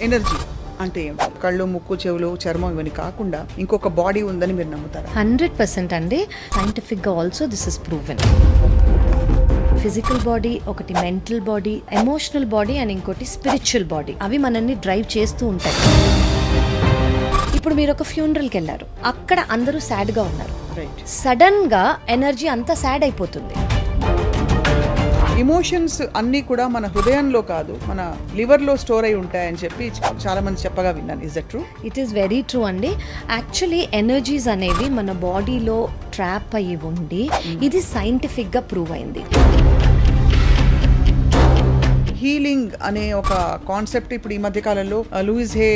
Energy అంటే ఏంటి? కళ్ళు, ముక్కు, చెవులు, చర్మం ఇవన్నీ కాకుండా ఇంకొక బాడీ ఉందని మీరు నమ్ముతారా? 100% అండి. సైంటిఫిక్గా also this is proven. Physical body ఒకటి, mental body, emotional body and ఇంకోటి స్పిరిచువల్ బాడీ. అవి మనల్ని డ్రైవ్ చేస్తూ ఉంటాయి. ఇప్పుడు మీరు ఒక ఫ్యూనరల్కి వెళ్ళారు, అక్కడ అందరూ సాడ్గా ఉన్నారు. రైట్. సడన్గా ఎనర్జీ అంతా సాడ్ అయిపోతుంది. ఇమోషన్స్ అన్నీ కూడా మన హృదయంలో కాదు, మన లివర్లో స్టోర్ అయి ఉంటాయని చెప్పి చాలా మంది చెప్పగా విన్నాను. Is that true? It is very true అండి. యాక్చువల్లీ ఎనర్జీస్ అనేవి మన బాడీలో ట్రాప్ అయ్యి ఉండి ఇది సైంటిఫిక్గా ప్రూవ్ అయింది. హీలింగ్ అనే ఒక కాన్సెప్ట్ ఇప్పుడు ఈ మధ్య కాలంలో Louise Hay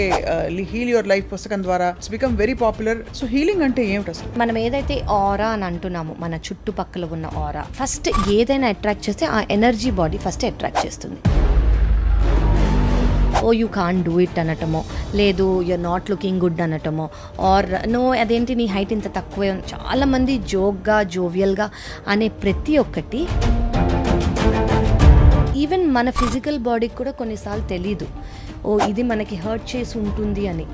heal your life పుస్తకం ద్వారా it's become very popular. So healing అంటే ఏమిటి అసలు? మనం ఏదైతే ఆరా అని అంటున్నామో, మన చుట్టుపక్కల ఉన్న ఆరా, ఫస్ట్ ఏదైనా అట్రాక్ట్ చేస్తే ఆ ఎనర్జీ బాడీ ఫస్ట్ అట్రాక్ట్ చేస్తుంది. Oh you can do it అనటమో, లేదు యూఆర్ నాట్ లుకింగ్ గుడ్ అనటమో, ఆర్ నో అదేంటి నీ హైట్ ఇంత తక్కువే. చాలామంది జోక్గా, జోవియల్గా అనే ప్రతి ఒక్కటి ఈవెన్ మన ఫిజికల్ బాడీకి కూడా కొన్నిసార్లు తెలీదు, ఓ ఇది మనకి హర్ట్ చేసి ఉంటుంది అని.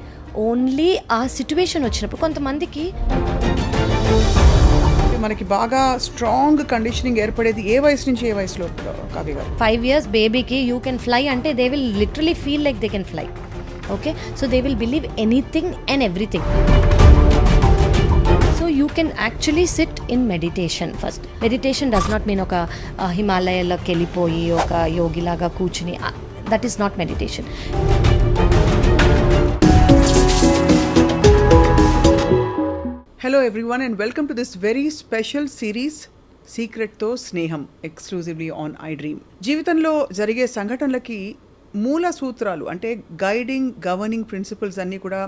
ఓన్లీ ఆ సిచ్యువేషన్ వచ్చినప్పుడు కొంతమందికి మనకి బాగా స్ట్రాంగ్ కండిషనింగ్ ఏర్పడేది ఏ వయసు నుంచి ఏ వయసులో కావ్య గారు? 5 years బేబీకి యూ కెన్ ఫ్లై అంటే they will literally feel like they can fly. Okay, so they will believe anything and everything. So you can actually sit in meditation first. Meditation does not mean ఒక హిమాలయాలోకి వెళ్ళిపోయి ఒక యోగిలాగా కూర్చుని, that is not meditation. Hello everyone and welcome to this very special series సీక్రెట్తో స్నేహం, exclusively on I dream. జీవితంలో జరిగే సంఘటనలకి మూల సూత్రాలు అంటే గవర్నింగ్ ప్రిన్సిపల్స్ అన్నీ కూడా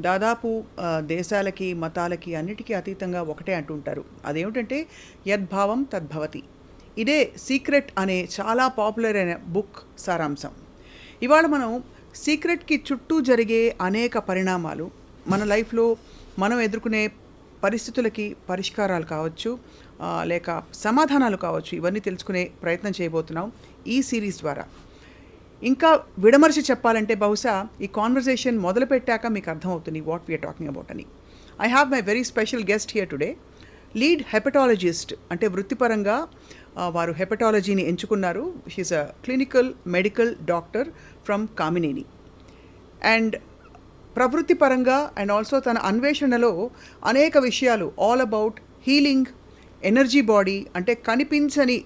దాదాపు దేశాలకి, మతాలకి అన్నిటికీ అతీతంగా ఒకటే అంటుంటారు. అదేమిటంటే యద్భావం తద్భవతి. ఇదే సీక్రెట్ అనే చాలా పాపులర్ అయిన బుక్ సారాంశం. ఇవాళ మనం సీక్రెట్కి చుట్టూ జరిగే అనేక పరిణామాలు, మన లైఫ్లో మనం ఎదుర్కొనే పరిస్థితులకి పరిష్కారాలు కావచ్చు, లేక సమాధానాలు కావచ్చు, ఇవన్నీ తెలుసుకునే ప్రయత్నం చేయబోతున్నాం ఈ సిరీస్ ద్వారా. ఇంకా విడమర్చి చెప్పాలంటే బహుశా ఈ కాన్వర్సేషన్ మొదలుపెట్టాక మీకు అర్థమవుతుంది వాట్ వీఆర్ టాకింగ్ అబౌట్ అని. I have my very special guest here today, lead hepatologist. అంటే వృత్తిపరంగా వారు హెపటాలజీని ఎంచుకున్నారు. She is a clinical medical doctor from Kamineni. And ప్రవృత్తి పరంగా అండ్ ఆల్సో తన అన్వేషణలో అనేక విషయాలు all about healing, energy body, అంటే కనిపించని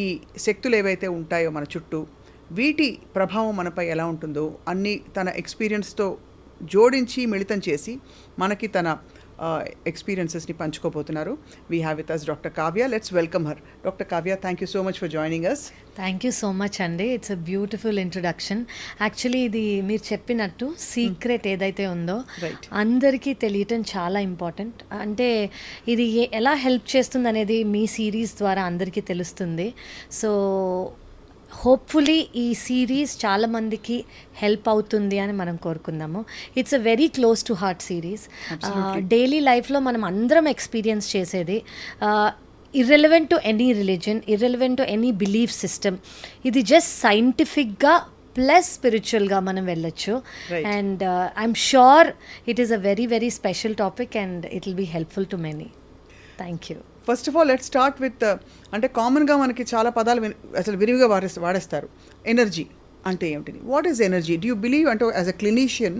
ఈ శక్తులు ఏవైతే ఉంటాయో మన చుట్టూ, వీటి ప్రభావం మనపై ఎలా ఉంటుందో అన్నీ తన ఎక్స్పీరియన్స్తో జోడించి మిళితం చేసి మనకి తన ఎక్స్పీరియన్సెస్ని పంచుకోబోతున్నారు. We have with us doctor Kavya. Let's welcome her. Doctor Kavya, thank you so much for joining us. Thank you so much అండి. It's a beautiful introduction. Actually ఇది మీరు చెప్పినట్టు సీక్రెట్ ఏదైతే ఉందో అందరికీ తెలియటం చాలా ఇంపార్టెంట్. అంటే ఇది ఎలా హెల్ప్ చేస్తుంది అనేది మీ సిరీస్ ద్వారా అందరికీ తెలుస్తుంది. సో హోప్ఫుల్లీ ఈ సిరీస్ చాలామందికి హెల్ప్ అవుతుంది అని మనం కోరుకుందాము. It's a very close to heart series. Daily లైఫ్లో మనం అందరం ఎక్స్పీరియన్స్ చేసేది, irrelevant to any religion, irrelevant to any belief system. ఇది జస్ట్ సైంటిఫిక్గా ప్లస్ స్పిరిచువల్గా మనం వెళ్ళొచ్చు. And I'm sure it is a very very special topic and it will be helpful to many. Thank you. First of all let's start with, అంటే కామన్గా మనకి చాలా పదాలు అసలు విరివిగా వాడేస్తారు. ఎనర్జీ అంటే ఏమిటి? What is energy? Do you believe, అంటే యాజ్ అ క్లినీషియన్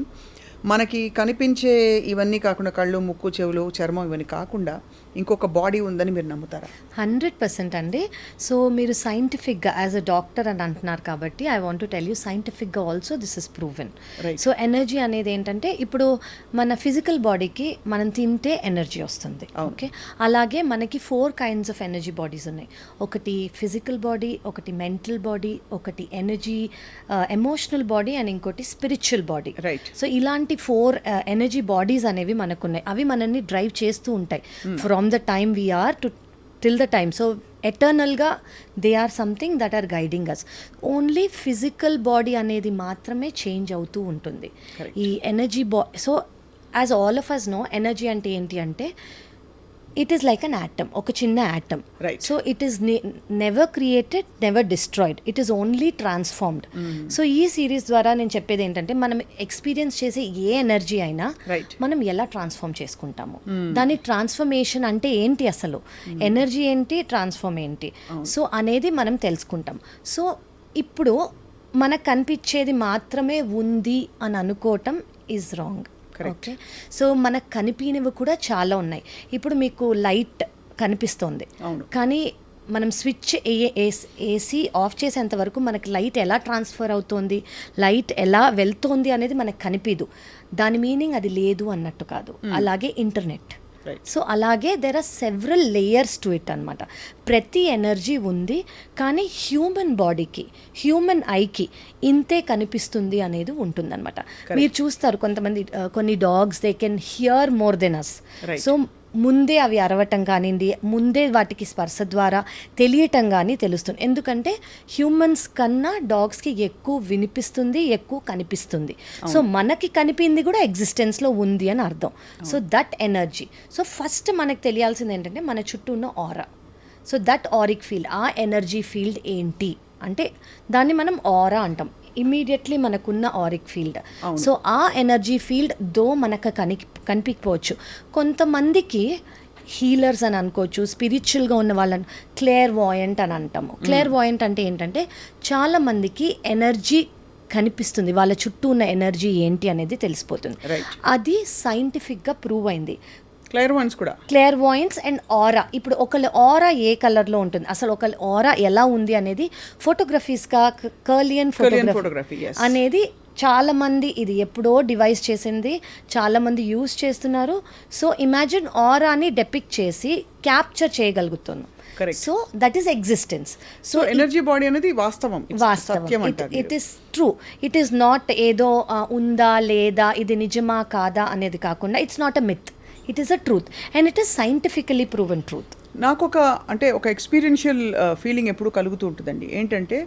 మనకి కనిపించే ఇవన్నీ కాకుండా కళ్ళు, ముక్కు, చెవులు, చర్మం ఇవన్నీ కాకుండా ఇంకొక బాడీ ఉందని మీరు నమ్ముతారా? 100% అండి. సో మీరు సైంటిఫిక్గా యాజ్ అ డాక్టర్ అని అంటున్నారు కాబట్టి I want to tell you సైంటిఫిక్గా also this is proven. So energy అనేది ఏంటంటే ఇప్పుడు మన ఫిజికల్ బాడీకి మనం తింటే ఎనర్జీ వస్తుంది. ఓకే, అలాగే మనకి 4 kinds ఆఫ్ ఎనర్జీ బాడీస్ ఉన్నాయి. ఒకటి ఫిజికల్ బాడీ, ఒకటి మెంటల్ బాడీ, ఒకటి ఎనర్జీ ఎమోషనల్ బాడీ అండ్ ఇంకోటి స్పిరిచువల్ బాడీ. రైట్. సో ఇలాంటి 4 ఎనర్జీ బాడీస్ అనేవి మనకున్నాయి. అవి మనల్ని డ్రైవ్ చేస్తూ ఉంటాయి from the time we are to till the time. So eternalగా they are something that are guiding us. Only physical body అనేది మాత్రమే చేంజ్ అవుతూ ఉంటుంది. ఈ energy so as all of us know, energy అంటే ఏంటి అంటే it is like an atom, ఒక చిన్న atom. Right. So it is never created, never destroyed, it is only transformed. So ఈ సిరీస్ ద్వారా నేను చెప్పేది ఏంటంటే మనం ఎక్స్పీరియన్స్ చేసే ఏ ఎనర్జీ అయినా Right. మనం ఎలా ట్రాన్స్ఫార్మ్ చేసుకుంటాము, దాని ట్రాన్స్ఫర్మేషన్ అంటే ఏంటి, అసలు ఎనర్జీ ఏంటి, ట్రాన్స్ఫార్మ్ ఏంటి, సో అనేది మనం తెలుసుకుంటాం. సో ఇప్పుడు మనకు కనిపించేది మాత్రమే ఉంది అని అనుకోవటం ఈజ్ రాంగ్. ఓకే, సో మనకు కనిపినవి కూడా చాలా ఉన్నాయి. ఇప్పుడు మీకు లైట్ కనిపిస్తోంది, అవును. కానీ మనం స్విచ్ ఏసీ ఆఫ్ చేసేంత వరకు మనకి లైట్ ఎలా ట్రాన్స్ఫర్ అవుతోంది, లైట్ ఎలా వెళ్తోంది అనేది మనకు కనిపించదు. దాని మీనింగ్ అది లేదు అన్నట్టు కాదు. అలాగే ఇంటర్నెట్. Right. సో అలాగే there are several layers to it అనమాట. ప్రతి ఎనర్జీ ఉంది, కానీ హ్యూమన్ బాడీకి, హ్యూమన్ ఐకి ఇంతే కనిపిస్తుంది అనేది ఉంటుందన్నమాట. మీరు చూస్తారు కొంతమంది కొన్ని dogs they can hear more than us. Right. So ముందే అవి అరవటం కానివ్వండి, ముందే వాటికి స్పర్శ ద్వారా తెలియటం కానీ తెలుస్తుంది. ఎందుకంటే హ్యూమన్స్ కన్నా డాగ్స్కి ఎక్కువ వినిపిస్తుంది, ఎక్కువ కనిపిస్తుంది. సో మనకి కనిపింది కూడా ఎగ్జిస్టెన్స్లో ఉంది అని అర్థం. So that energy. So first మనకు తెలియాల్సింది ఏంటంటే మన చుట్టూ ఉన్న ఆరా. సో దట్ ఆరిక్ ఫీల్డ్, ఆ ఎనర్జీ ఫీల్డ్ ఏంటి అంటే దాన్ని మనం ఆరా అంటాం. ఇమీడియట్లీ మనకున్న ఆరిక్ ఫీల్డ్. సో ఆ ఎనర్జీ ఫీల్డ్ దో మనకు కనిపించవచ్చు. కొంతమందికి హీలర్స్ అని అనుకోవచ్చు, స్పిరిచువల్గా ఉన్న వాళ్ళని క్లేర్ వాయంట్ అని అంటాము. క్లేర్ వాయంట్ అంటే ఏంటంటే చాలామందికి ఎనర్జీ కనిపిస్తుంది, వాళ్ళ చుట్టూ ఉన్న ఎనర్జీ ఏంటి అనేది తెలిసిపోతుంది. అది సైంటిఫిక్గా ప్రూవ్ అయింది. క్లియర్ వాయిన్స్ అండ్ ఆరా. ఇప్పుడు ఒకళ్ళ ఆరా ఏ కలర్లో ఉంటుంది, అసలు ఒకళ్ళ ఆరా ఎలా ఉంది అనేది ఫోటోగ్రఫీస్గా కర్లియన్ ఫోటోగ్రఫీ అనేది చాలా మంది, ఇది ఎప్పుడో డివైస్ చేసింది, చాలా మంది యూజ్ చేస్తున్నారు. సో ఇమాజిన్ ఆరాని డెపిక్ట్ చేసి క్యాప్చర్ చేయగలుగుతున్నాం. So that is existence. So energy body అనేది వాస్తవం. It is true. It is not ఏదో ఉందా లేదా, ఇది నిజమా కాదా అనేది కాకుండా it's not a myth, it is a truth and it is scientifically proven truth. నాకు ఒక ఎక్స్పీరియన్షియల్ ఫీలింగ్ ఎప్పుడు కలుగుతూ ఉంటుందండి. ఏంటంటే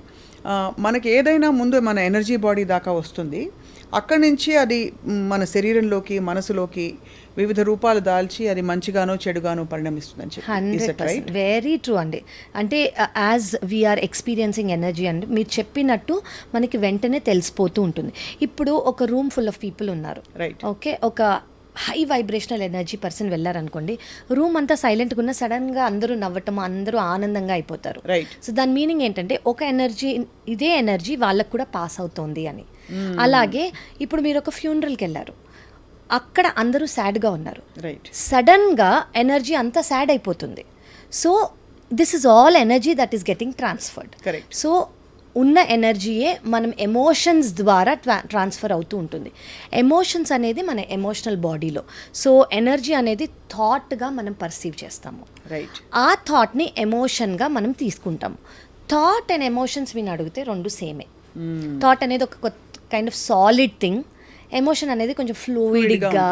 మనకి ఏదైనా ముందు మన ఎనర్జీ బాడీ దాకా వస్తుంది, అక్కడి నుంచి అది మన శరీరంలోకి, మనసులోకి వివిధ రూపాలు దాల్చి అది మంచిగానో చెడుగానో పరిణమిస్తుందని చెప్పి. 100% వెరీ ట్రూ అండి. అంటే యాజ్ వీఆర్ ఎక్స్పీరియన్సింగ్ ఎనర్జీ అండి, మీరు చెప్పినట్టు మనకి వెంటనే తెలిసిపోతూ ఉంటుంది. ఇప్పుడు ఒక రూమ్ ఫుల్ ఆఫ్ పీపుల్ ఉన్నారు, రైట్? ఓకే, ఒక హై వైబ్రేషనల్ ఎనర్జీ పర్సన్ వెళ్ళారనుకోండి, రూమ్ అంతా సైలెంట్గా ఉన్న సడన్గా అందరూ నవ్వటం, అందరూ ఆనందంగా అయిపోతారు. రైట్. సో దాని మీనింగ్ ఏంటంటే ఒక ఎనర్జీ, ఇదే ఎనర్జీ వాళ్ళకు కూడా పాస్ అవుతోంది అని. అలాగే ఇప్పుడు మీరు ఒక ఫ్యూనరల్కి వెళ్ళారు, అక్కడ అందరూ సాడ్గా ఉన్నారు, రైట్, సడన్గా ఎనర్జీ అంతా సాడ్ అయిపోతుంది. So this is all energy that is getting transferred. Correct. So ఉన్న ఎనర్జీయే మనం ఎమోషన్స్ ద్వారా ట్రాన్స్ఫర్ అవుతూ ఉంటుంది. ఎమోషన్స్ అనేది మన ఎమోషనల్ బాడీలో. సో ఎనర్జీ అనేది థాట్గా మనం పర్సీవ్ చేస్తాము, రైట్. ఆ థాట్ని ఎమోషన్గా మనం తీసుకుంటాము. థాట్ అండ్ ఎమోషన్స్ విని అడిగితే రెండు సేమే. థాట్ అనేది ఒక kind of solid thing, emotion అనేది కొంచెం ఫ్లూయిడ్గా,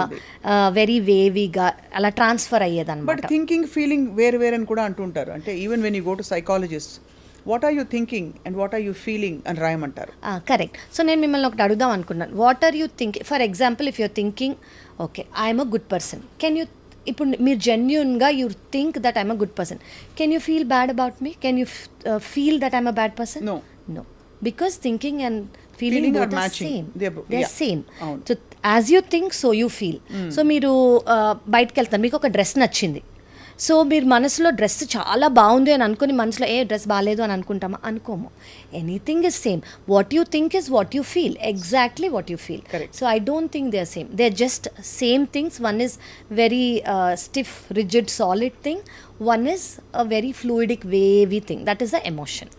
వెరీ వేవీగా అలా ట్రాన్స్ఫర్ అయ్యేదన్నమాట. బట్ థింకింగ్, ఫీలింగ్ వేరు వేరు అని కూడా అంటుంటారు. అంటే even when you go to psychologist, what are you thinking and what are you feeling అని రాయమంటారు. కరెక్ట్. సో నేను మిమ్మల్ని ఒకటి అడుగుదాం అనుకున్నాను. What are you thinking, for example if you're thinking okay I'm a good person, can you, ఇప్పుడు మీరు జెన్యున్గా you think that I'm a good person, can you feel bad about me, can you feel that I'm a bad person? No, because thinking and feeling both are same. They're same. So as you think, so you feel. So మీరు బయటకు వెళ్తారు, మీకు ఒక dress నచ్చింది, so మీరు మనసులో dress చాలా బాగుంది అని అనుకుని మనసులో ఏ డ్రెస్ బాగాలేదు అని అనుకుంటామా? అనుకోము. Anything is same. What you think is what you feel, exactly what you feel. So I don't think they are same, they are just same things. One is very stiff, rigid, solid thing, one is a very fluidic, wavy thing, that is the emotion.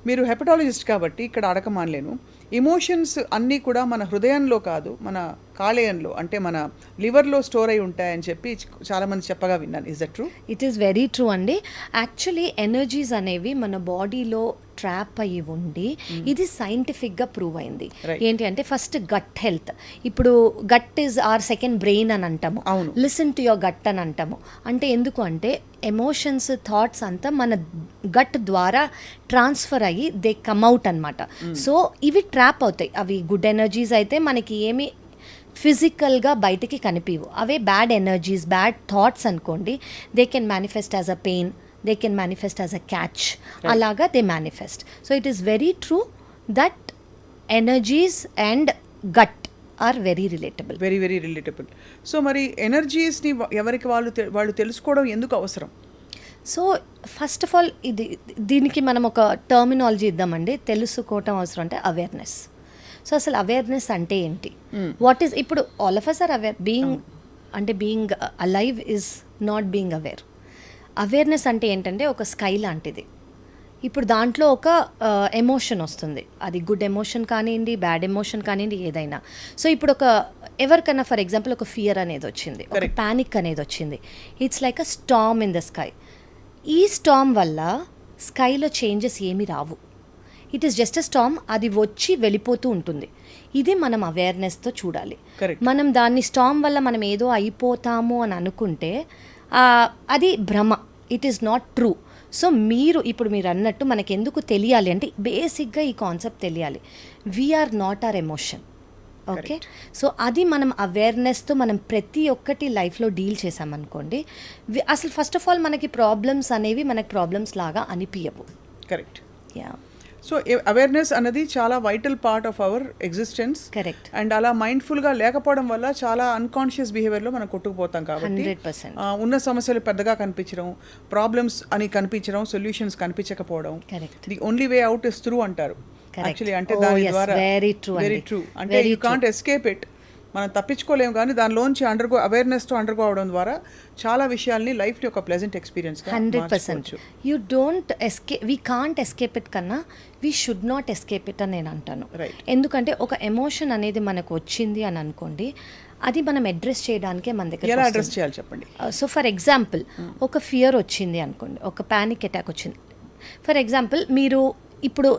మీరు hepatologist కాబట్టి ఇక్కడ అడగమానలేను, emotions అన్నీ కూడా మన హృదయంలో కాదు, మన కాలేయంలో, అంటే మన లివర్లో స్టోర్ అయి ఉంటాయని చెప్పి చాలామంది చెప్పగా విన్నాను. Is that true? It is very true అండి. యాక్చువల్లీ ఎనర్జీస్ అనేవి మన బాడీలో ట్రాప్ అయ్యి ఉండి, ఇది సైంటిఫిక్గా ప్రూవ్ అయింది. ఏంటి అంటే ఫస్ట్ గట్ హెల్త్. ఇప్పుడు gut is our second brain అని అంటాము, లిసన్ టు యువర్ గట్ అని అంటాము. అంటే ఎందుకు అంటే ఎమోషన్స్, థాట్స్ అంతా మన గట్ ద్వారా ట్రాన్స్ఫర్ అయ్యి దే కమ్ అవుట్ అనమాట. సో ఇవి ట్రాప్ అవుతాయి. అవి గుడ్ ఎనర్జీస్ అయితే మనకి ఏమి ఫిజికల్గా బయటికి కనిపివు. అవే బ్యాడ్ ఎనర్జీస్, బ్యాడ్ థాట్స్ అనుకోండి, they can manifest as a pain, they can manifest as a catch, అలాగా they manifest. So it is very true that energies and gut are very relatable. Very very relatable. So మరి ఎనర్జీస్ని ఎవరికి వాళ్ళు తెలుసుకోవడం ఎందుకు అవసరం? So first of all దీనికి మనం ఒక టర్మినాలజీ ఇద్దామండి. తెలుసుకోవటం అవసరం అంటే అవేర్నెస్. సో అసలు అవేర్నెస్ అంటే ఏంటి? వాట్ ఈస్, ఇప్పుడు all of us are aware. Being alive is not being aware. Awareness అంటే ఏంటంటే ఒక స్కై లాంటిది. ఇప్పుడు దాంట్లో ఒక ఎమోషన్ వస్తుంది, అది గుడ్ ఎమోషన్ కానివ్వండి, బ్యాడ్ ఎమోషన్ కానివ్వండి, ఏదైనా. సో ఇప్పుడు ఎవరికైనా ఫర్ ఎగ్జాంపుల్ ఒక ఫియర్ అనేది వచ్చింది, ఒక ప్యానిక్ అనేది వచ్చింది. It's like a storm in the sky. ఈ స్టార్మ్ వల్ల స్కైలో చేంజెస్ ఏమీ రావు. It is just a storm, అది వచ్చి వెళ్ళిపోతూ ఉంటుంది. ఇది మనం అవేర్నెస్తో చూడాలి. మనం దాన్ని స్టార్మ్ వల్ల మనం ఏదో అయిపోతాము అని అనుకుంటే అది భ్రమ, it is not true. So ఇప్పుడు మీరు అన్నట్టు మనకి ఎందుకు తెలియాలి అంటే బేసిక్గా ఈ కాన్సెప్ట్ తెలియాలి. We are not our emotion. Okay, so అది మనం అవేర్నెస్తో మనం ప్రతి ఒక్కటి లైఫ్లో డీల్ చేసామనుకోండి, అసలు ఫస్ట్ ఆఫ్ ఆల్ మనకి ప్రాబ్లమ్స్ అనేవి మనకి ప్రాబ్లమ్స్ లాగా అనిపించవు. కరెక్ట్. యా. సో అవేర్నెస్ అనేది చాలా vital part of our existence. Correct. And అలా మైండ్ఫుల్గా లేకపోవడం వల్ల చాలా అన్కాన్షియస్ బిహేవియర్లో మనం కొట్టుకుపోతాం. కాబట్టి 100%. ఉన్న సమస్యలు పెద్దగా కనిపించడం, ప్రాబ్లమ్స్ అని కనిపించడం, సొల్యూషన్స్ కనిపించకపోవడం. The only way out is through అంటారు యాక్చువల్లీ. అంటే దాని ద్వారా వెరీ ట్రూ. అంటే యూ కాంట్ ఎస్కేప్ ఇట్, మనం తప్పించుకోలేము. కానీ దానిలోంచి అవేర్నెస్తో అండర్గో అవడం ద్వారా చాలా విషయాల్ని లైఫ్ యొక్క pleasant experience 100%. You don't we can't escape it కన్నా we should not escape it అని నేను అంటాను. ఎందుకంటే ఒక ఎమోషన్ అనేది మనకు వచ్చింది అని అనుకోండి, అది మనం అడ్రస్ చేయడానికే మన దగ్గర. ఎలా అడ్రస్ చేయాలి చెప్పండి? సో ఫర్ ఎగ్జాంపుల్ ఒక ఫియర్ వచ్చింది అనుకోండి, ఒక ప్యానిక్ అటాక్ వచ్చింది ఫర్ ఎగ్జాంపుల్. మీరు ఇప్పుడు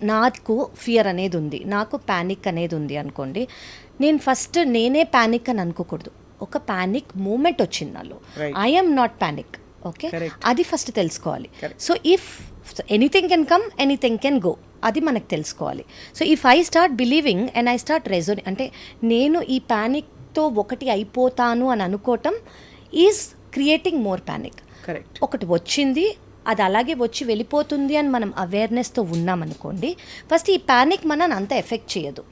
నాకు ఫియర్ అనేది ఉంది, నాకు ప్యానిక్ అనేది ఉంది అనుకోండి, నేను ఫస్ట్ నేనే ప్యానిక్ అని అనుకోకూడదు. ఒక ప్యానిక్ మూమెంట్ వచ్చింది నాలో, ఐఎమ్ నాట్ ప్యానిక్. ఓకే, అది ఫస్ట్ తెలుసుకోవాలి. So if anything can come, anything can go, అది మనకు తెలుసుకోవాలి. So if I start believing and I start reasoning, అంటే నేను ఈ ప్యానిక్తో ఒకటి అయిపోతాను అని అనుకోవటం is creating more panic. Correct. ఒకటి వచ్చింది, అది అలాగే వచ్చి వెళ్ళిపోతుంది అని మనం అవేర్నెస్తో ఉన్నామనుకోండి, ఫస్ట్ ఈ ప్యానిక్ మనని అంత ఎఫెక్ట్ చేయదు,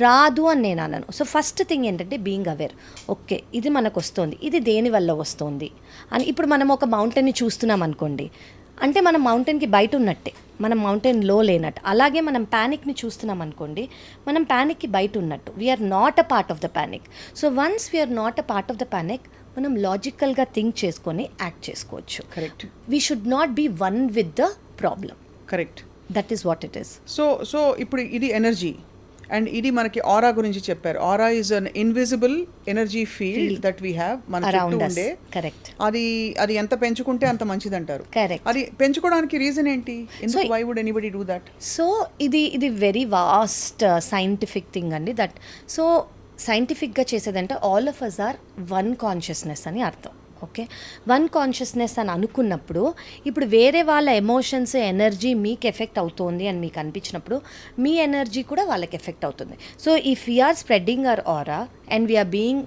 రాదు అని నేను అన్నాను. సో ఫస్ట్ థింగ్ ఏంటంటే బీయింగ్ అవేర్. ఓకే, ఇది మనకు వస్తుంది, ఇది దేనివల్ల వస్తుంది అని. ఇప్పుడు మనం ఒక మౌంటైన్ని చూస్తున్నాం అనుకోండి, అంటే మనం మౌంటైన్కి బయట ఉన్నట్టే, మనం మౌంటైన్లో లేనట్టు. అలాగే మనం ప్యానిక్ని చూస్తున్నాం అనుకోండి, మనం ప్యానిక్కి బయట ఉన్నట్టు. We're not a part of the panic. So once we're not a part of the panic, మనం లాజికల్గా థింక్ చేసుకొని యాక్ట్ చేసుకోవచ్చు. Correct. We should not be one with the problem. Correct. That is what it is. So ఇప్పుడు ఇది energy, and ఇది మనకి aura గురించి చెప్పారు. Aura is an invisible energy field that we have మన చుట్టూ ఉండే. కరెక్ట్. అది ఎంత పెంచుకుంటే అంత మంచిది అంటారు. కరెక్ట్. అది పెంచుకోవడానికి రీజన్ ఏంటి? ఎందుకు, why would anybody do that? So ఇది వెరీ వాస్ట్ సైంటిఫిక్ థింగ్ అండి. దట్ సో సైంటిఫిక్గా చేసేదంటే all of us are one consciousness అని అర్థం. ఓకే, వన్ కాన్షియస్నెస్ అని అనుకున్నప్పుడు, ఇప్పుడు వేరే వాళ్ళ ఎమోషన్స్, ఎనర్జీ మీకు ఎఫెక్ట్ అవుతుంది అని మీకు అనిపించినప్పుడు, మీ ఎనర్జీ కూడా వాళ్ళకి ఎఫెక్ట్ అవుతుంది. So if we are spreading our aura and we are being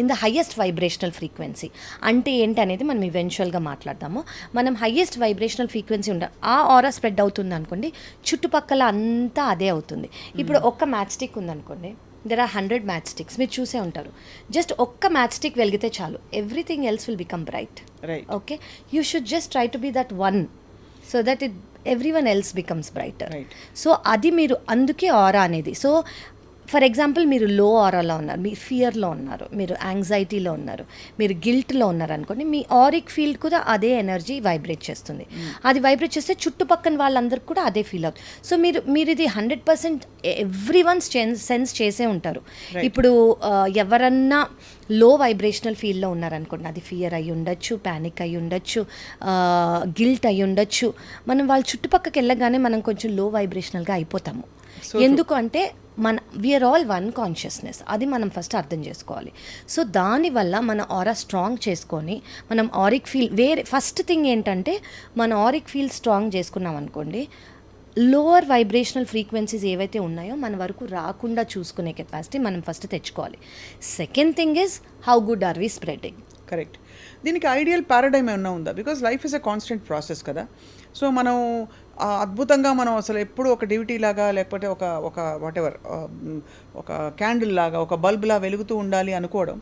in the highest vibrational frequency, అంటే ఏంటి అనేది మనం ఈవెన్చువల్గా మాట్లాడతాము. మనం హయ్యెస్ట్ వైబ్రేషనల్ ఫ్రీక్వెన్సీ ఆ ఆరా స్ప్రెడ్ అవుతుంది అనుకోండి, చుట్టుపక్కల అంతా అదే అవుతుంది. ఇప్పుడు ఒక్క మ్యాచ్ స్టిక్ ఉందనుకోండి, దెర్ ఆర్ 100 మ్యాచ్ స్టిక్స్, మీరు చూసే ఉంటారు. జస్ట్ ఒక్క మ్యాచ్ స్టిక్ వెలిగితే చాలు, everything else will become bright. Okay, you should just try to be that one so that everyone else becomes brighter. So అది మీరు, అందుకే ఆరా అనేది. సో ఫర్ ఎగ్జాంపుల్ మీరు లో ఆరాలో ఉన్నారు, మీ ఫియర్లో ఉన్నారు, మీరు యాంగ్జైటీలో ఉన్నారు, మీరు గిల్ట్లో ఉన్నారు అనుకోండి, మీ ఆరిక్ ఫీల్డ్ కూడా అదే ఎనర్జీ వైబ్రేట్ చేస్తుంది. అది వైబ్రేట్ చేస్తే చుట్టుపక్కల వాళ్ళందరికీ కూడా అదే ఫీల్ అవుతుంది. సో మీరు ఇది 100% ఎవ్రీ వన్స్ సెన్స్ చేసే ఉంటారు. ఇప్పుడు ఎవరన్నా లో వైబ్రేషనల్ ఫీల్డ్లో ఉన్నారనుకోండి, అది ఫియర్ అయి ఉండొచ్చు, ప్యానిక్ అయి ఉండొచ్చు, గిల్ట్ అయి ఉండొచ్చు, మనం వాళ్ళ చుట్టుపక్కకి వెళ్ళగానే మనం కొంచెం లో వైబ్రేషనల్గా అయిపోతాము. ఎందుకు అంటే వీఆర్ ఆల్ వన్ కాన్షియస్నెస్, అది మనం ఫస్ట్ అర్థం చేసుకోవాలి. సో దానివల్ల మన ఆరా స్ట్రాంగ్ చేసుకొని మనం ఆరిక్ ఫీల్ ఫస్ట్ థింగ్ ఏంటంటే మన ఆరిక్ ఫీల్ స్ట్రాంగ్ చేసుకున్నాం అనుకోండి, లోవర్ వైబ్రేషనల్ ఫ్రీక్వెన్సీస్ ఏవైతే ఉన్నాయో మన వరకు రాకుండా చూసుకునే కెపాసిటీ మనం ఫస్ట్ తెచ్చుకోవాలి. Second thing is how good are we spreading. Correct. దీనికి ఐడియల్ పారాడైమ్ ఏమన్నా ఉందా? Because life is a constant process కదా. సో మనం అద్భుతంగా మనం అసలు ఎప్పుడు ఒక డ్యూటీ లాగా లేకపోతే ఒక ఒక వాటెవర్ ఒక క్యాండిల్ లాగా ఒక బల్బ్లా వెలుగుతూ ఉండాలి అనుకోవడం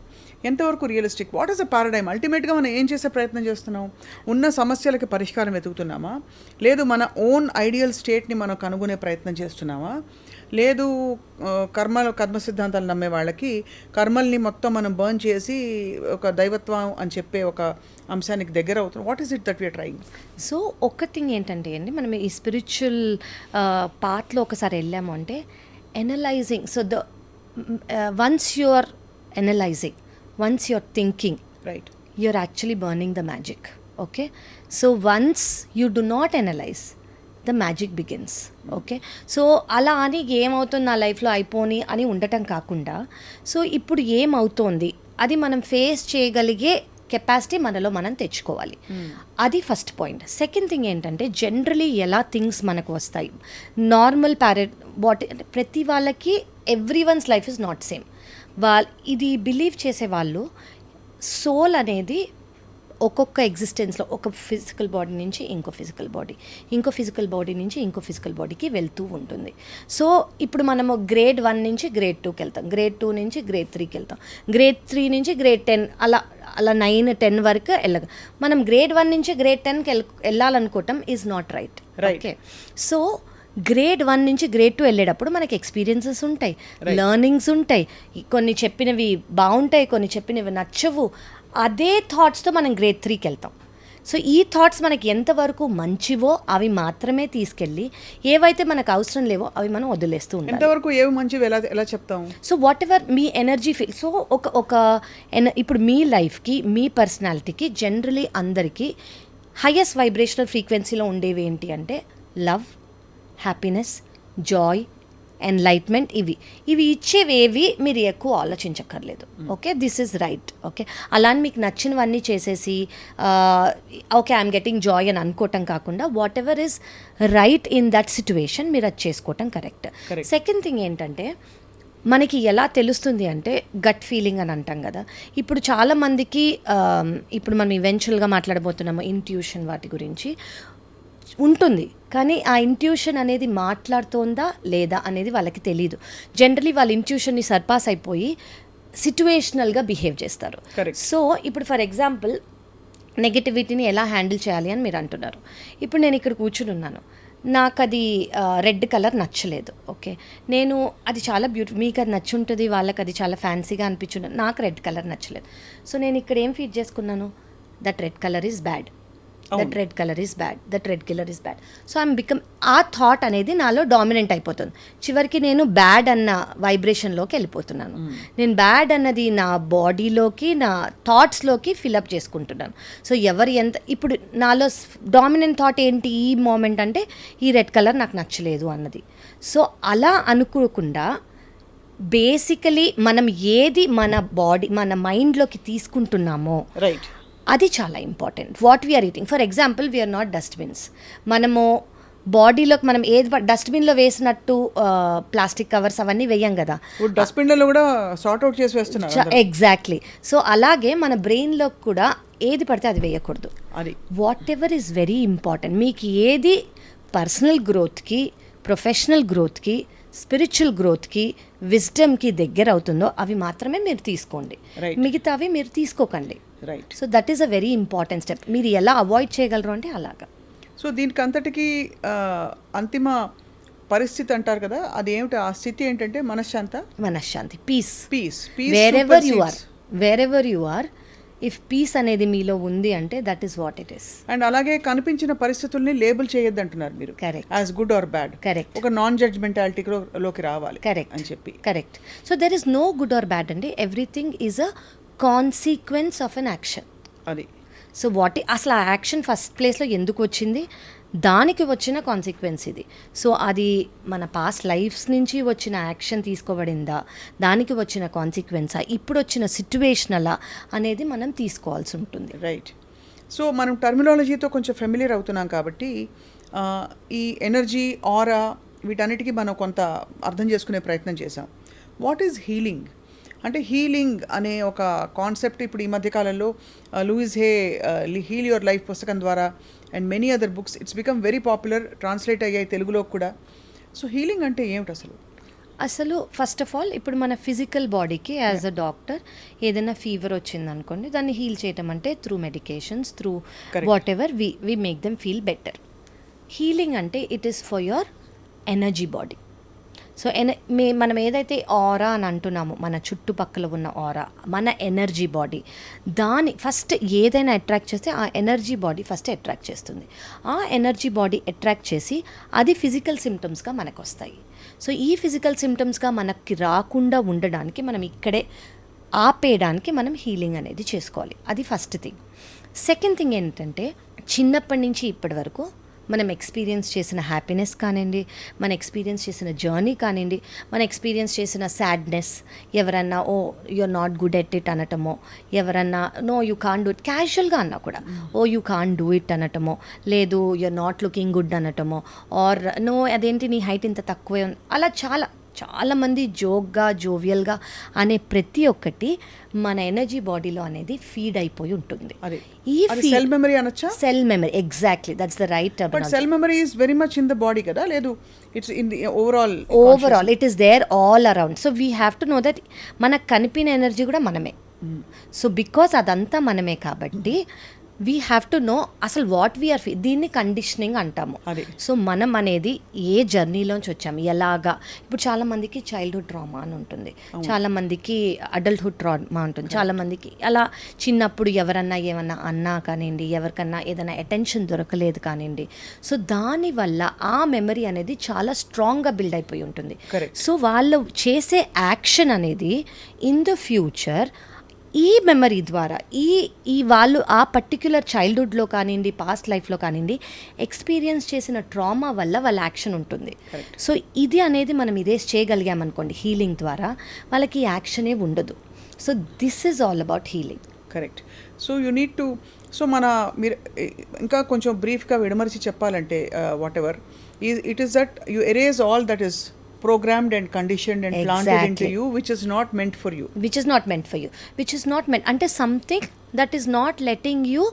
ఎంతవరకు realistic? What is a paradigm? అల్టిమేట్గా మనం ఏం చేసే ప్రయత్నం చేస్తున్నాం? ఉన్న సమస్యలకి పరిష్కారం వెతుకుతున్నామా? లేదు మన ఓన్ ఐడియల్ స్టేట్ని మనం కనుగొనే ప్రయత్నం చేస్తున్నామా? లేదు కర్మ సిద్ధాంతాలు నమ్మే వాళ్ళకి కర్మల్ని మొత్తం మనం బర్న్ చేసి ఒక దైవత్వం అని చెప్పే ఒక అంశానికి దగ్గర అవుతున్నాం. What is it that we are trying? So ఒక్క థింగ్ ఏంటంటే అండి, మనం ఈ స్పిరిచువల్ పాత్లో ఒకసారి వెళ్ళాము అంటే analysing. So once you're analysing, once you're thinking, right, you're actually burning the magic. Okay, so once you do not analyze, the magic begins. Okay, so అలా అని ఏమవుతుంది నా లైఫ్లో అయిపోని అని ఉండటం కాకుండా, సో ఇప్పుడు ఏమవుతోంది అది మనం ఫేస్ చేయగలిగే కెపాసిటీ మనలో మనం తెచ్చుకోవాలి. అది ఫస్ట్ పాయింట్. సెకండ్ థింగ్ ఏంటంటే జనరలీ ఎలా థింగ్స్ మనకు వస్తాయి, నార్మల్ ప్రతి వాళ్ళకి every one's life is not same. ఇది బిలీవ్ చేసే వాళ్ళు సోల్ అనేది ఒక్కొక్క ఎగ్జిస్టెన్స్లో ఒక ఫిజికల్ బాడీ నుంచి ఇంకో ఫిజికల్ బాడీ, ఇంకో ఫిజికల్ బాడీ నుంచి ఇంకో ఫిజికల్ బాడీకి వెళ్తూ ఉంటుంది. సో ఇప్పుడు మనము గ్రేడ్ 1 నుంచి గ్రేడ్ 2కి వెళ్తాం, గ్రేడ్ 2 నుంచి గ్రేడ్ 3కి వెళ్తాం, గ్రేడ్ 3 నుంచి గ్రేడ్ 10, అలా 9-10 వరకు వెళ్ళగా మనం గ్రేడ్ 1 నుంచి గ్రేడ్ 10కి వెళ్ళాలనుకోవటం is not right. Okay, so grade 1 నుంచి గ్రేడ్ 2 వెళ్ళేటప్పుడు మనకి ఎక్స్పీరియన్సెస్ ఉంటాయి, లెర్నింగ్స్ ఉంటాయి, కొన్ని చెప్పినవి బాగుంటాయి, కొన్ని చెప్పినవి నచ్చవు. అదే థాట్స్తో మనం గ్రేడ్ 3కి వెళ్తాం. సో ఈ థాట్స్ మనకి ఎంతవరకు మంచివో అవి మాత్రమే తీసుకెళ్ళి, ఏవైతే మనకు అవసరం లేవో అవి మనం వదిలేస్తూ ఉంటాం. ఎంతవరకు ఏవి మంచివి ఎలా చెప్తాం? So what ever me energy feel. So ఇప్పుడు మీ లైఫ్కి, మీ పర్సనాలిటీకి, జనరలీ అందరికీ హైయెస్ట్ వైబ్రేషనల్ ఫ్రీక్వెన్సీలో ఉండేవి ఏంటి అంటే లవ్, హ్యాపీనెస్, జాయ్, ఎన్లైట్మెంట్. ఇవి ఇచ్చేవేవి మీరు ఎక్కువ ఆలోచించక్కర్లేదు. Okay, this is right. Okay, అలా మీకు నచ్చినవన్నీ చేసేసి ఓకే ఐఎమ్ గెటింగ్ జాయ్ అని అనుకోవటం కాకుండా what ever is right in that situation మీరు అది చేసుకోవటం కరెక్ట్. సెకండ్ థింగ్ ఏంటంటే మనకి ఎలా తెలుస్తుంది అంటే గట్ ఫీలింగ్ అని అంటాం కదా. ఇప్పుడు చాలామందికి ఇప్పుడు మనం ఈవెన్చువల్గా మాట్లాడబోతున్నాము ఇంట్యూషన్ వాటి గురించి ఉంటుంది, కానీ ఆ ఇంట్యూషన్ అనేది మాట్లాడుతోందా లేదా అనేది వాళ్ళకి తెలీదు. జనరలీ వాళ్ళ ఇంట్యూషన్ని సర్పాస్ అయిపోయి సిట్యువేషనల్గా బిహేవ్ చేస్తారు. సో ఇప్పుడు ఫర్ ఎగ్జాంపుల్ నెగటివిటీని ఎలా హ్యాండిల్ చేయాలి అని మీరు అంటున్నారు. ఇప్పుడు నేను ఇక్కడ కూర్చుని ఉన్నాను, నాకు అది రెడ్ కలర్ నచ్చలేదు. ఓకే, నేను అది చాలా బ్యూటిఫుల్, మీకు అది నచ్చి ఉంటుంది, వాళ్ళకి అది చాలా ఫ్యాన్సీగా అనిపించుంటుంది, నాకు రెడ్ కలర్ నచ్చలేదు. సో నేను ఇక్కడ ఏం ఫీడ్ చేసుకున్నాను, that red colour is bad, that red colour is bad, that red colour is bad. So I'm become, ఆ థాట్ అనేది నాలో డామినెంట్ అయిపోతుంది. చివరికి నేను బ్యాడ్ అన్న వైబ్రేషన్లోకి వెళ్ళిపోతున్నాను. నేను బ్యాడ్ అన్నది నా బాడీలోకి, నా థాట్స్లోకి ఫిలప్ చేసుకుంటున్నాను. సో ఇప్పుడు నాలో డామినెంట్ థాట్ ఏంటి ఈ మూమెంట్ అంటే ఈ రెడ్ కలర్ నాకు నచ్చలేదు అన్నది. సో అలా అనుకోకుండా బేసికలీ మనం ఏది మన బాడీ, మన మైండ్లోకి తీసుకుంటున్నామో రైట్, అది చాలా important. What we are eating, for example we are not dustbins. మనము బాడీలోకి మనం ఏది డస్ట్బిన్లో వేసినట్టు ప్లాస్టిక్ కవర్స్ అవన్నీ వేయం కదా, డస్ట్బిన్లలో కూడా సార్ట్ అవుట్ చేసి వేస్తున్నారు. ఎగ్జాక్ట్లీ. సో అలాగే మన బ్రెయిన్లో కూడా ఏది పడితే అది వేయకూడదు. అది what ever is very important. మీకు ఏది పర్సనల్ గ్రోత్కి, ప్రొఫెషనల్ గ్రోత్కి, స్పిరిచువల్ గ్రోత్కి, విజ్డమ్కి దగ్గర అవుతుందో అవి మాత్రమే మీరు తీసుకోండి, మిగతావి మీరు తీసుకోకండి. Right. So that is a very important step. మీరు ఎలా అవాయిడ్ చేయగలరు అంటే అలాగా. సో దీనికి అంతటికీ అంతిమ పరిస్థితి అంటారు కదా, అది ఏమిటి? ఆ స్థితి ఏంటంటే మనశ్శాంతి, peace. Wherever you are, if peace అనేది మీలో ఉంది అంటే that is what it is. And అలాగే కనిపించిన పరిస్థితుల్ని లేబుల్ చేయొద్దు అంటున్నారు మీరు. Correct. As good or bad. Correct. ఒక నాన్ జడ్జ్మెంటాలిటీలోకి రావాలి. కరెక్ట్ అని చెప్పి. Correct. So there is no good or bad అండి, everything is a consequence of an action. అది. సో అసలు ఆ యాక్షన్ ఫస్ట్ ప్లేస్లో ఎందుకు వచ్చింది, దానికి వచ్చిన కాన్సిక్వెన్స్ ఇది. సో అది మన పాస్ట్ లైఫ్స్ నుంచి వచ్చిన యాక్షన్ తీసుకోబడిందా, దానికి వచ్చిన కాన్సిక్వెన్సా, ఇప్పుడు వచ్చిన సిచ్యువేషనలా అనేది మనం తీసుకోవాల్సి ఉంటుంది. రైట్. సో మనం టర్మినాలజీతో కొంచెం ఫెమిలియర్ అవుతున్నాం కాబట్టి ఈ ఎనర్జీ ఆరా వీటన్నిటికీ మనం కొంత అర్థం చేసుకునే ప్రయత్నం చేసాం. What is healing? అంటే హీలింగ్ అనే ఒక కాన్సెప్ట్ ఇప్పుడు ఈ మధ్యకాలంలో Louise Hay heal your life పుస్తకం ద్వారా and many other books it's become very popular, translate అయ్యాయి తెలుగులో కూడా. సో హీలింగ్ అంటే ఏమిటి అసలు? అసలు ఫస్ట్ ఆఫ్ ఆల్ ఇప్పుడు మన ఫిజికల్ బాడీకి యాజ్ అ డాక్టర్ ఏదైనా ఫీవర్ వచ్చింది అనుకోండి, దాన్ని హీల్ చేయటం అంటే through medications, through whatever we make them feel better. Healing అంటే it is for your energy body. So మనం ఏదైతే ఆరా అని అంటున్నామో, మన చుట్టుపక్కల ఉన్న ఆరా, మన ఎనర్జీ బాడీ, దాన్ని ఫస్ట్ ఏదైనా అట్రాక్ట్ చేస్తే ఆ ఎనర్జీ బాడీ ఫస్ట్ అట్రాక్ట్ చేస్తుంది. ఆ ఎనర్జీ బాడీ అట్రాక్ట్ చేసి అది ఫిజికల్ సిమ్టమ్స్గా మనకు వస్తాయి. సో ఈ ఫిజికల్ సిమ్టమ్స్గా మనకి రాకుండా ఉండడానికి మనం ఇక్కడే ఆపేయడానికి మనం హీలింగ్ అనేది చేసుకోవాలి. అది ఫస్ట్ థింగ్. సెకండ్ థింగ్ ఏంటంటే చిన్నప్పటి నుంచి ఇప్పటి వరకు మనం ఎక్స్పీరియన్స్ చేసిన హ్యాపీనెస్ కానివ్వండి, మన ఎక్స్పీరియన్స్ చేసిన జర్నీ కానివ్వండి, మన ఎక్స్పీరియన్స్ చేసిన సాడ్నెస్, ఎవరన్నా oh you're not good at it అనటమో, ఎవరన్నా no you can do it క్యాజువల్గా అన్నా కూడా oh you can do it అనటమో, లేదు యూఆర్ నాట్ లుకింగ్ గుడ్ అనటమో, ఆర్ నో అదేంటి నీ హైట్ ఇంత తక్కువే ఉంది, అలా చాలామంది జోక్గా జోవియల్గా అనే ప్రతి ఒక్కటి మన ఎనర్జీ బాడీలో అనేది ఫీడ్ అయిపోయి ఉంటుంది. ఈ సెల్ మెమరీ అనొచ్చా? Cell memory, exactly, that's the right term. But cell memory is very much in the body కదా? లేదు, it's in the overall it is there all around. So we have to know that మనకు కనిపిన energy కూడా మనమే. So because అదంతా మనమే కాబట్టి we have to no అసలు వాట్ వీఆర్ దీన్ని కండిషనింగ్ అంటాము. సో మనం అనేది ఏ జర్నీలోంచి వచ్చాము, ఎలాగా. ఇప్పుడు చాలామందికి చైల్డ్హుడ్ ట్రామా అని ఉంటుంది, చాలామందికి అడల్ట్హుడ్ ట్రామా ఉంటుంది, చాలామందికి అలా చిన్నప్పుడు ఎవరన్నా ఏమన్నా అన్నా కానివ్వండి, ఎవరికన్నా ఏదైనా అటెన్షన్ దొరకలేదు కానివ్వండి. సో దానివల్ల ఆ మెమరీ అనేది చాలా స్ట్రాంగ్గా బిల్డ్ అయిపోయి ఉంటుంది. సో వాళ్ళు చేసే యాక్షన్ అనేది ఇన్ ద ఫ్యూచర్ ఈ మెమరీ ద్వారా ఈ వాళ్ళు ఆ పర్టిక్యులర్ చైల్డ్హుడ్లో కానివ్వండి, పాస్ట్ లైఫ్లో కానివ్వండి, ఎక్స్పీరియన్స్ చేసిన ట్రామా వల్ల వాళ్ళ యాక్షన్ ఉంటుంది. సో ఇది అనేది మనం ఇదే చేయగలిగామనుకోండి హీలింగ్ ద్వారా, వాళ్ళకి యాక్షనే ఉండదు. So this is all about healing. Correct. So you need to మీరు ఇంకా కొంచెం బ్రీఫ్గా విడమరిచి చెప్పాలంటే what ever it is that you erase all that is programmed and conditioned and planted into you which is not meant for you. Which is not meant అంటే something that is not letting you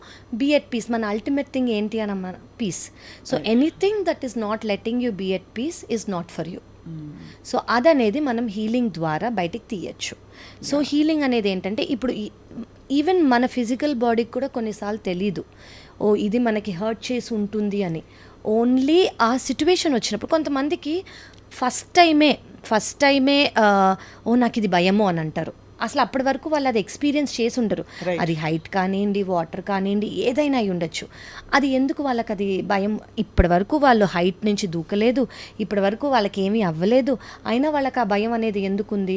be at peace. మన ultimate thing ఏంటి అన్న peace. So anything that is not letting you be at peace is not for you. So అదనేది మనం healing ద్వారా బయటికి తీయచ్చు. So healing అనేది ఏంటంటే ఇప్పుడు ఈవెన్ మన ఫిజికల్ బాడీకి కూడా కొన్నిసార్లు తెలీదు ఓ ఇది మనకి హర్ట్ చేసి ఉంటుంది అని. ఓన్లీ ఆ సిచ్యువేషన్ వచ్చినప్పుడు కొంతమందికి ఫస్ట్ టైమే ఓ నాకు ఇది భయమో అని అంటారు. అసలు అప్పటి వరకు వాళ్ళు అది ఎక్స్పీరియన్స్ చేసి ఉండరు. అది హైట్ కానివ్వండి, వాటర్ కానివ్వండి, ఏదైనా అయి ఉండొచ్చు. అది ఎందుకు వాళ్ళకి అది భయం? ఇప్పటి వరకు వాళ్ళు హైట్ నుంచి దూకలేదు, ఇప్పటి వరకు వాళ్ళకి ఏమీ అవ్వలేదు, అయినా వాళ్ళకి ఆ భయం అనేది ఎందుకుంది?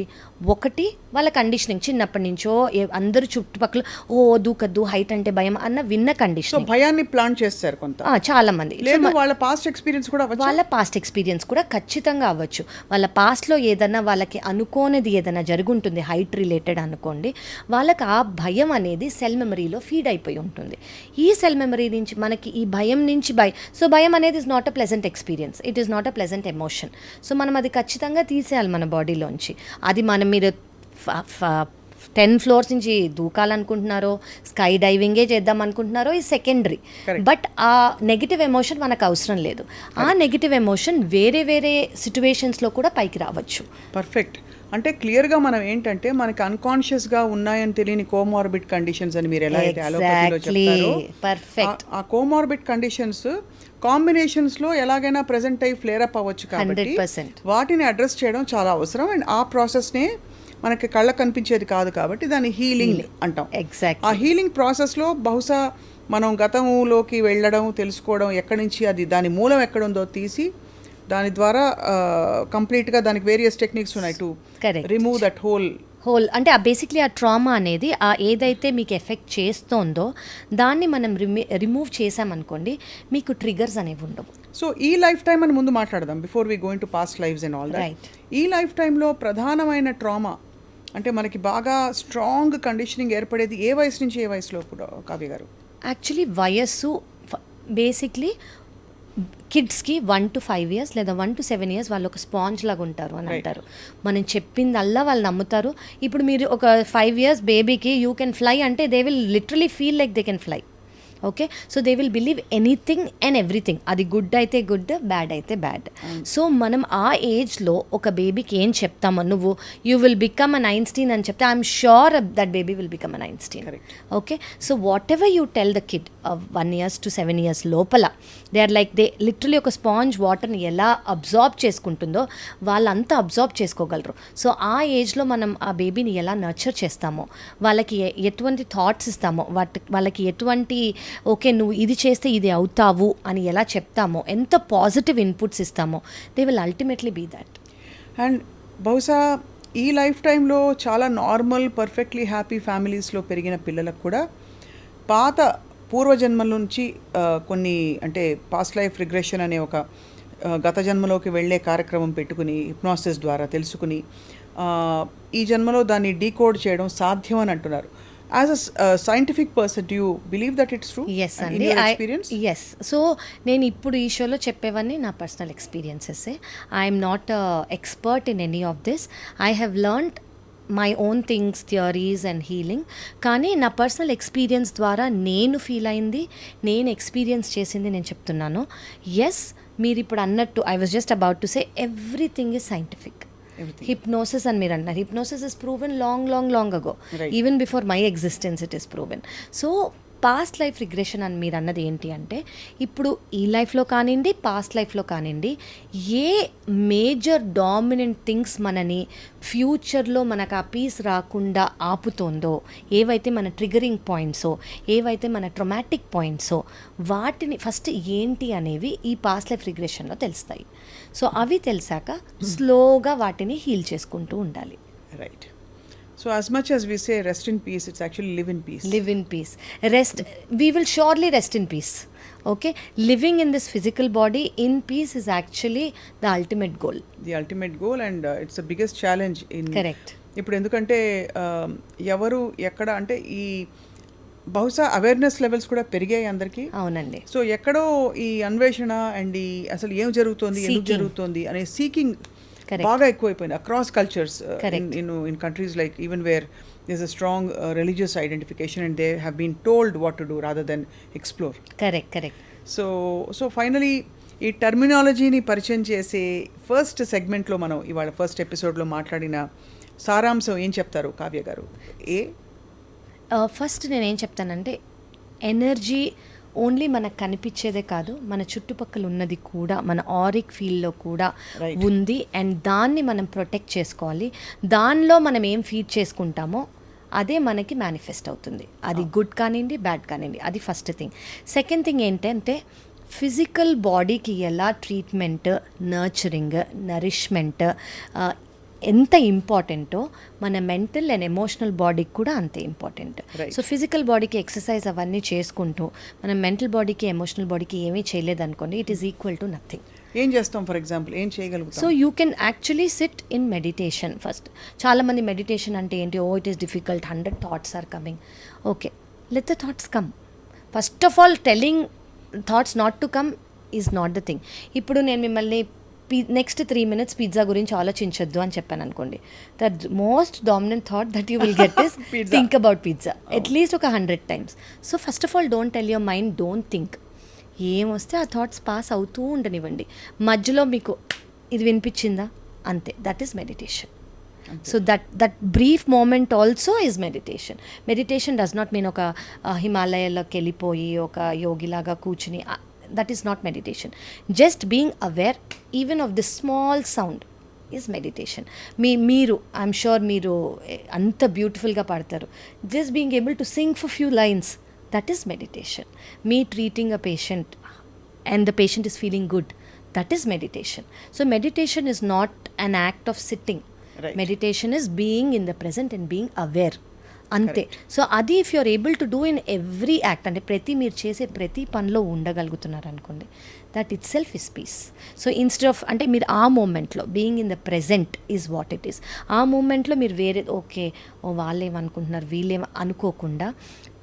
ఒకటి వాళ్ళ కండిషనింగ్, చిన్నప్పటి నుంచో అందరూ చుట్టుపక్కల ఓ దూకద్దు, హైట్ అంటే భయం అన్న విన్న కండిషన్, భయాన్ని ప్లాన్ చేస్తారు కొంత చాలా మంది. వాళ్ళ పాస్ట్ ఎక్స్పీరియన్స్ కూడా ఖచ్చితంగా అవ్వచ్చు. వాళ్ళ పాస్ట్లో ఏదన్నా వాళ్ళకి అనుకోనిది ఏదైనా జరుగుంటుంది హైట్ రిలేటెడ్ అనుకోండి, వాళ్ళకి ఆ భయం అనేది సెల్ మెమరీలో ఫీడ్ అయిపోయి ఉంటుంది. ఈ సెల్ మెమరీ నుంచి మనకి ఈ భయం నుంచి సో భయం అనేది is not a pleasant experience, it is not a pleasant emotion. So మనం అది ఖచ్చితంగా తీసేయాలి మన బాడీలోంచి. అది మీరు 10 floors నుంచి దూకాలనుకుంటున్నారో, స్కై డైవింగే చేద్దాం అనుకుంటున్నారో, ఈ సెకండరీ. బట్ ఆ నెగిటివ్ ఎమోషన్ మనకు అవసరం లేదు. ఆ నెగిటివ్ ఎమోషన్ వేరే సిచ్యువేషన్స్లో కూడా పైకి రావచ్చు. పర్ఫెక్ట్. అంటే క్లియర్గా మనం ఏంటంటే మనకి అన్కాన్షియస్గా ఉన్నాయని తెలియని కోమార్బిడ్ కండిషన్స్ అని మీరు ఎలా అయితే అలోపతిలో చెప్తారో, పర్ఫెక్ట్. ఆ కోమార్బిడ్ కండిషన్స్ కాంబినేషన్స్లో ఎలాగైనా ప్రెజెంట్ అయ్యి ఫ్లేర్ అప్ అవ్వచ్చు. కాబట్టి వాటిని అడ్రస్ చేయడం చాలా అవసరం. అండ్ ఆ ప్రాసెస్నే మనకి కళ్ళకు కనిపించేది కాదు కాబట్టి దాన్ని హీలింగ్ అంటాం. ఎగ్జాక్ట్. ఆ హీలింగ్ ప్రాసెస్లో బహుశా మనం గతంలోకి వెళ్ళడం, తెలుసుకోవడం, ఎక్కడి నుంచి అది దాని మూలం ఎక్కడుందో తీసి దాని ద్వారా కంప్లీట్గా దానికి వేరియస్ టెక్నిక్స్ ఉన్నాయి టు రిమూవ్ దట్ హోల్ అంటే బేసిక్లీ ఆ ట్రామా అనేది ఆ ఏదైతే మీకు ఎఫెక్ట్ చేస్తోందో దాన్ని మనం రిమూవ్ చేసామనుకోండి, మీకు ట్రిగర్స్ అనేవి ఉండవు. సో ఈ లైఫ్ టైం అని ముందు మాట్లాడదాం, before we going to past lives and all that. ఈ లైఫ్ టైంలో ప్రధానమైన ట్రామా అంటే మనకి బాగా స్ట్రాంగ్ కండిషనింగ్ ఏర్పడేది ఏ వయసు నుంచి ఏ వయసులో కూడా, కావ్య గారు? యాక్చువల్లీ వయస్సు బేసిక్లీ కిడ్స్కి 1 to 5 years లేదా 1 to 7 years వాళ్ళు ఒక స్పాంజ్ లాగా ఉంటారు అని అంటారు. మనం చెప్పిందల్లా వాళ్ళు నమ్ముతారు. ఇప్పుడు మీరు ఒక 5 years బేబీకి యూ కెన్ ఫ్లై అంటే they will literally feel like they can fly. Okay, so they will believe anything and everything. అది గుడ్ అయితే గుడ్, బ్యాడ్ అయితే బ్యాడ్. సో మనం ఆ ఏజ్లో ఒక బేబీకి ఏం చెప్తామో, నువ్వు you will become an Einstein అని చెప్తే I'm sure that baby will become an Einstein. Okay, so what ever you tell the kid 1 years to 7 years లోపల they are like they literally ఒక స్పాంజ్ వాటర్ని ఎలా అబ్జార్బ్ చేసుకుంటుందో వాళ్ళంతా absorb చేసుకోగలరు. So ఆ ఏజ్లో మనం ఆ బేబీని ఎలా నర్చర్ చేస్తామో, వాళ్ళకి ఎటువంటి థాట్స్ ఇస్తామో, వాళ్ళకి ఎటువంటి ఓకే నువ్వు ఇది చేస్తే ఇది అవుతావు అని ఎలా చెప్తామో, ఎంత పాజిటివ్ ఇన్పుట్స్ ఇస్తామో, they will ultimately be that. And బహుశా ఈ లైఫ్ టైంలో చాలా నార్మల్ పర్ఫెక్ట్లీ హ్యాపీ ఫ్యామిలీస్లో పెరిగిన పిల్లలకు కూడా పాత పూర్వజన్మల నుంచి కొన్ని అంటే పాస్ట్ లైఫ్ రిగ్రెషన్ అనే ఒక గత జన్మలోకి వెళ్ళే కార్యక్రమం పెట్టుకుని హిప్నాసిస్ ద్వారా తెలుసుకుని ఈ జన్మలో దాన్ని డీకోడ్ చేయడం సాధ్యం అని అంటున్నారు. As a scientific person, do you believe that it's true? Yes, in your experience? Yes. So, నేను ఇప్పుడు ఈ షోలో చెప్పేవన్నీ నా personal experiences. I'm not expert in any of this. I have learned my own things, theories and healing. కానీ నా personal experience ద్వారా నేను ఫీల్ అయింది, నేను ఎక్స్పీరియన్స్ చేసింది నేను చెప్తున్నాను. ఎస్, మీరు ఇప్పుడు అన్నట్టు I was just about to say everything is scientific. Hypnosis and మీరు అన్నారు, hypnosis is proven long ago. Right. Even before my existence it is proven. So past life regression అని మీరు అన్నది ఏంటి అంటే, ఇప్పుడు ఈ లైఫ్లో కానివ్వండి, పాస్ట్ లైఫ్లో కానివ్వండి, ఏ మేజర్ డామినెంట్ థింగ్స్ మనని ఫ్యూచర్లో మనకు ఆ పీస్ రాకుండా ఆపుతోందో, ఏవైతే మన ట్రిగరింగ్ పాయింట్సో, ఏవైతే మన ట్రొమాటిక్ పాయింట్సో, వాటిని ఫస్ట్ ఏంటి అనేవి ఈ పాస్ట్ లైఫ్ రిగ్రెషన్లో తెలుస్తాయి. సో అవి తెలిసాక స్లోగా వాటిని హీల్ చేసుకుంటూ ఉండాలి. Right. So as much as we say rest in peace, it's actually live in peace. Live in peace. Rest, we will surely rest in peace. Okay? Living in this physical body in peace is actually the ultimate goal. The ultimate goal, and it's the biggest challenge in... Correct. ఇప్పుడు ఎందుకంటే ఎవరు ఎక్కడ అంటే ఈ బహుశా awareness levels కూడా పెరిగాయి అందరికీ. అవునండి. సో ఎక్కడో ఈ అన్వేషణ అండ్ ఈ అసలు ఏం జరుగుతోంది, ఎందుకు జరుగుతోంది అనే సీకింగ్ బాగా ఎక్కువైపోయింది across cultures in countries like even where there's a strong religious identification and they have been told what to do rather than explore. Correct. So finally ఈ టర్మినాలజీని పరిచయం చేసే ఫస్ట్ సెగ్మెంట్లో మనం ఇవాళ ఫస్ట్ ఎపిసోడ్లో మాట్లాడిన సారాంశం ఏం చెప్తారు కావ్య గారు? ఫస్ట్ నేనేం చెప్తానంటే, ఎనర్జీ ఓన్లీ మనకు కనిపించేదే కాదు, మన చుట్టుపక్కల ఉన్నది కూడా, మన ఆరిక్ ఫీల్డ్లో కూడా ఉంది. అండ్ దాన్ని మనం ప్రొటెక్ట్ చేసుకోవాలి. దానిలో మనం ఏం ఫీడ్ చేసుకుంటామో అదే మనకి మేనిఫెస్ట్ అవుతుంది. అది గుడ్ కానివ్వండి, బ్యాడ్ కానివ్వండి. అది ఫస్ట్ థింగ్. సెకండ్ థింగ్ ఏంటంటే, ఫిజికల్ బాడీకి ఎలా ట్రీట్మెంట్, నర్చరింగ్, నరిష్మెంట్ ఎంత ఇంపార్టెంటో, మన మెంటల్ అండ్ ఎమోషనల్ బాడీకి కూడా అంతే ఇంపార్టెంట్. సో ఫిజికల్ బాడీకి ఎక్సర్సైజ్ అవన్నీ చేసుకుంటూ మనం మెంటల్ బాడీకి, ఎమోషనల్ బాడీకి ఏమీ చేయలేదనుకోండి, it is equal to nothing. ఏం చేస్తాం ఫర్ ఎగ్జాంపుల్, ఏం చేయగలుగుతాం? So you can actually sit in meditation first. చాలామంది మెడిటేషన్ అంటే ఏంటి, it is difficult, 100 thoughts are coming. Okay, let the thoughts come. First of all telling thoughts not to come is not the thing. ఇప్పుడు నేను మిమ్మల్ని next 3 minutes pizza గురించి ఆలోచించొద్దు అని చెప్పాను అనుకోండి, the most dominant thought that you will get is think about pizza at least ఒక 100 times. So first of all don't tell your mind don't think. ఏమొస్తే ఆ థాట్స్ పాస్ అవుతూ ఉండనివ్వండి. మధ్యలో మీకు ఇది వినిపించిందా, అంతే, that is meditation. So that brief moment also is meditation. Meditation does not mean ఒక హిమాలయాల్లోకి వెళ్ళిపోయి ఒక యోగిలాగా కూర్చుని, that is not meditation. Just being aware even of the small sound is meditation. Meeru, I'm sure meeru anta beautiful ga paadtaru. Just being able to sing for few lines, that is meditation. Me treating a patient and the patient is feeling good, that is meditation. So meditation is not an act of sitting. Right. Meditation is being in the present and being aware. అంతే. So అది if you're able to do in every act, అంటే మీరు చేసే ప్రతి పనిలో ఉండగలుగుతున్నారు అనుకోండి, that itself is peace. So instead of అంటే మీరు ఆ మూమెంట్లో being in the present is what it is. ఆ మూమెంట్లో మీరు వేరే ఓకే వాళ్ళేమనుకుంటున్నారు వీళ్ళేం అనుకోకుండా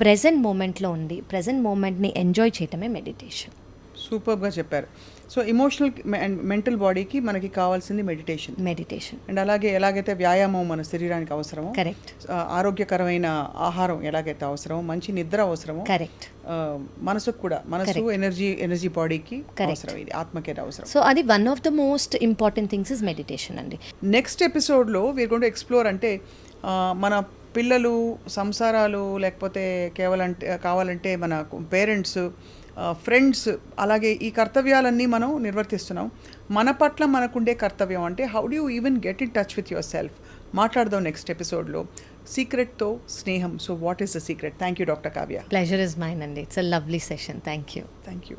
ప్రెజెంట్ మూమెంట్లో ఉండి ప్రెజెంట్ మూమెంట్ని ఎంజాయ్ చేయటమే మెడిటేషన్. సూపర్గా చెప్పారు. సో ఎమోషనల్ అండ్ మెంటల్ బాడీకి మనకి కావాల్సింది మెడిటేషన్. అండ్ అలాగే ఎలాగైతే వ్యాయామం మన శరీరానికి అవసరమో, కరెక్ట్, ఆరోగ్యకరమైన ఆహారం ఎలాగైతే అవసరమో, మంచి నిద్ర అవసరమో, కరెక్ట్, మనసుకు కూడా మనసు ఎనర్జీ బాడీకి అవసరం, ఇది ఆత్మకి అవసరం. సో అది one of the most important things is meditation అండి. నెక్స్ట్ ఎపిసోడ్లో వీఆర్ గోయింగ్ టు ఎక్స్ప్లోర్ అంటే మన పిల్లలు, సంసారాలు, లేకపోతే కావాలంటే మన పేరెంట్స్, ఫ్రెండ్స్, అలాగే ఈ కర్తవ్యాలన్నీ మనం నిర్వర్తిస్తున్నాం. మన పట్ల మనకుండే కర్తవ్యం అంటే how do you even get in touch with your self మాట్లాడదాం నెక్స్ట్ ఎపిసోడ్లో. సీక్రెట్తో స్నేహం. So what is the secret? Thank you doctor Kavya. Pleasure is mine అండి. It's a lovely session. Thank you.